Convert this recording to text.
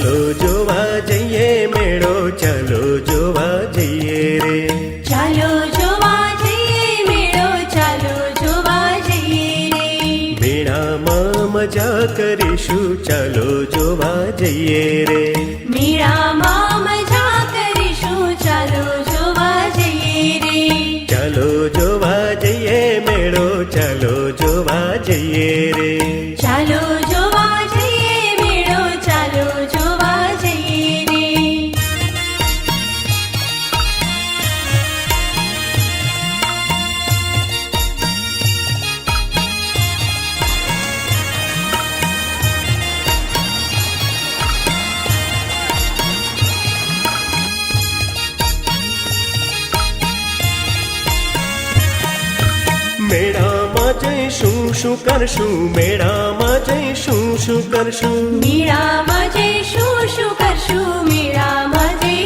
ચલો જોવા જઈએ મેળો, ચલો જોવા જઈએ રે. ચાલો જોવા જઈએ મેળો, ચાલો જોવા જઈએ રે. મેળામાં મજા કરીશું, ચાલો જોવા જઈએ રે. મેળામાં મજા કરીશું, ચાલો જોવા જઈએ રે. ચાલો જોવા જઈએ મેળો, ચાલો જોવા જઈએ રે. ચાલો જોવા જઈએ મેળો, ચાલો જોવા જઈએ રે. મેળામાં જઈશું શું કરશું, મેળામાં જઈશું શું કરશું. મેળામાં જઈશું શું કરશું,